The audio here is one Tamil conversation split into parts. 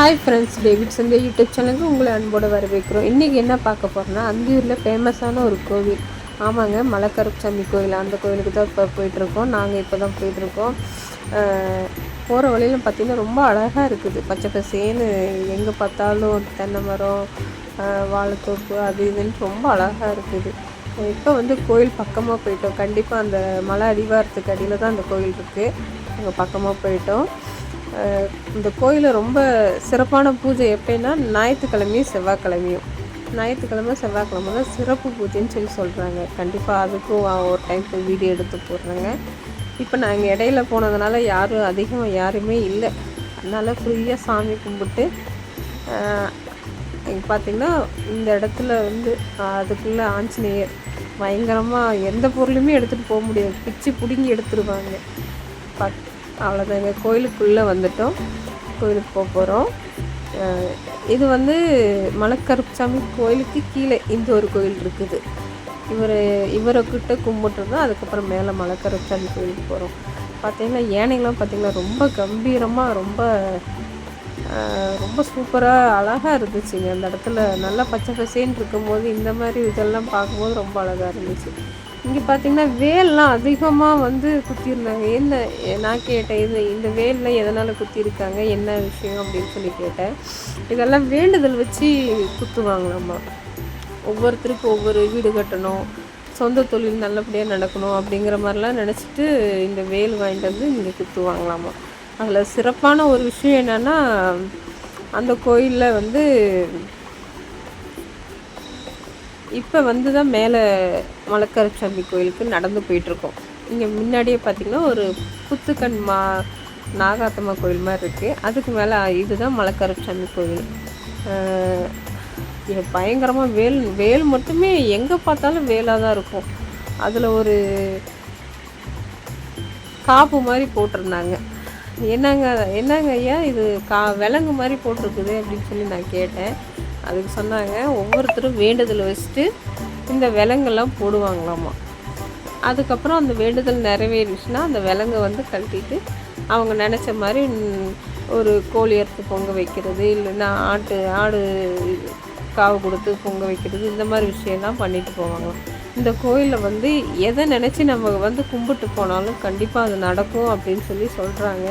ஹாய் ஃப்ரெண்ட்ஸ், டேவிட்ஸ் இந்த யூடியூப் சேனலுக்கு உங்களை அன்போடு வரவேற்கிறோம். இன்றைக்கி என்ன பார்க்க போகிறோன்னா, அந்தியூரில் ஃபேமஸான ஒரு கோவில். ஆமாங்க, மலைக்கருப்பசாமி கோவில். அந்த கோவிலுக்கு தான் இப்போ போயிட்டுருக்கோம். நாங்கள் இப்போ தான் போயிட்டுருக்கோம். போகிற வழியில் பார்த்திங்கன்னா ரொம்ப அழகாக இருக்குது. பச்சை பசேன்னு எங்கே பார்த்தாலும் தென்னை மரம், வாழைத்தோப்பு அது இதுன்னு ரொம்ப அழகாக இருக்குது. இப்போ வந்து கோயில் பக்கமாக போயிட்டோம். கண்டிப்பாக அந்த மலை அடிவாரத்துக்கு அடியில் தான் அந்த கோயில் இருக்குது. அங்கே பக்கமாக போயிட்டோம். இந்த கோயிலில் ரொம்ப சிறப்பான பூஜை எப்படின்னா ஞாயிற்றுக்கிழமையும் செவ்வாய்க்கிழமை தான் சிறப்பு பூஜைன்னு சொல்லி சொல்கிறாங்க. கண்டிப்பாக அதுக்கும் ஒரு டைம் போய் வீடியோ எடுத்து போடுறாங்க. இப்போ நாங்கள் இடையில போனதுனால யாருமே இல்லை. அதனால் ஃப்ரீயாக சாமி கும்பிட்டு இங்கே பார்த்திங்கன்னா இந்த இடத்துல வந்து அதுக்குள்ளே ஆஞ்சநேயர் பயங்கரமாக எந்த பொருளுமே எடுத்துகிட்டு போக முடியாது, பிச்சு பிடுங்கி எடுத்துருவாங்க. அவ்வளோதாங்க, கோயிலுக்குள்ளே வந்துட்டோம். கோயிலுக்கு போகிறோம். இது வந்து மலைக்கருப்பசாமி கோயிலுக்கு கீழே இந்த ஒரு கோயில் இருக்குது. இவரைக்கிட்ட கும்பிட்டுருந்தா அதுக்கப்புறம் மேலே மலைக்கருப்பசாமி கோயிலுக்கு போகிறோம். பார்த்திங்கன்னா யானைகள்லாம் பார்த்திங்கன்னா ரொம்ப கம்பீரமாக ரொம்ப சூப்பராக அழகாக இருந்துச்சுங்க. அந்த இடத்துல நல்லா பச்சை பசேன்னு இருக்கும்போது இந்த மாதிரி இதெல்லாம் பார்க்கும்போது ரொம்ப அழகாக இருந்துச்சு. இங்கே பார்த்திங்கன்னா வேல்லாம் அதிகமாக வந்து குத்திருந்தாங்க. நான் கேட்டேன், இந்த வேலில் எதனால் குத்திருக்காங்க, என்ன விஷயம் அப்படின்னு சொல்லி கேட்டேன். இதெல்லாம் வேண்டுதல் வச்சு குத்துவாங்களாம்மா. ஒவ்வொருத்தருக்கும் ஒவ்வொரு வீடு கட்டணும், சொந்த தொழில் நல்லபடியாக நடக்கணும் அப்படிங்கிற மாதிரிலாம் நினச்சிட்டு இந்த வேல் வாங்கிட்டு வந்து இங்கே குத்துவாங்களாம்மா. அதில் சிறப்பான ஒரு விஷயம் என்னென்னா, அந்த கோயிலில் வந்து இப்போ வந்து தான் மேலே மலைக்கருப்பசாமி கோயிலுக்கு நடந்து போயிட்டுருக்கோம். இங்கே முன்னாடியே பார்த்திங்கன்னா ஒரு புத்துக்கண் நாகாத்தம்மா கோயில் மாதிரி இருக்குது. அதுக்கு மேலே இதுதான் மலைக்கருப்பசாமி கோயில். இது பயங்கரமாக வேல் மட்டுமே எங்கே பார்த்தாலும் வேலாக தான் இருக்கும். அதில் ஒரு காப்பு மாதிரி போட்டிருந்தாங்க. என்னங்க ஐயா இது விலங்கு மாதிரி போட்டிருக்குது அப்படின்னு சொல்லி நான் கேட்டேன். அதுக்கு சொன்னாங்க, ஒவ்வொருத்தரும் வேண்டுதல் வச்சுட்டு இந்த விலங்கெல்லாம் போடுவாங்களாம்மா. அதுக்கப்புறம் அந்த வேண்டுதல் நிறைவேறிச்சுன்னா அந்த விலங்கை வந்து கழட்டிட்டு அவங்க நினச்ச மாதிரி ஒரு கோழி அறுத்து பொங்க வைக்கிறது, இல்லைன்னா ஆடு காவு கொடுத்து பொங்க வைக்கிறது, இந்த மாதிரி விஷயம்லாம் பண்ணிட்டு போவாங்க. இந்த கோயிலில் வந்து எதை நினச்சி நம்ம வந்து கும்பிட்டு போனாலும் கண்டிப்பாக அது நடக்கும் அப்படின்னு சொல்லி சொல்கிறாங்க.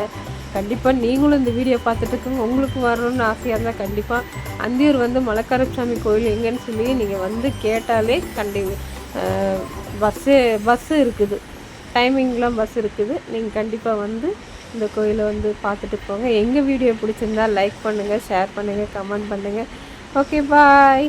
கண்டிப்பாக நீங்களும் இந்த வீடியோ பார்த்துட்டு இருக்கோங்க. உங்களுக்கு வரணும்னு ஆசையாக இருந்தால் கண்டிப்பாக அந்தியூர் வந்து மலைக்கருப்பசாமி கோயில் எங்கேன்னு சொல்லி நீங்கள் வந்து கேட்டாலே பஸ்ஸு இருக்குது, டைமிங்லாம் பஸ் இருக்குது. நீங்கள் கண்டிப்பாக வந்து இந்த கோயிலை வந்து பார்த்துட்டு போங்க. எங்கள் வீடியோ பிடிச்சிருந்தா லைக் பண்ணுங்கள், ஷேர் பண்ணுங்கள், கமெண்ட் பண்ணுங்கள். ஓகே, பாய்.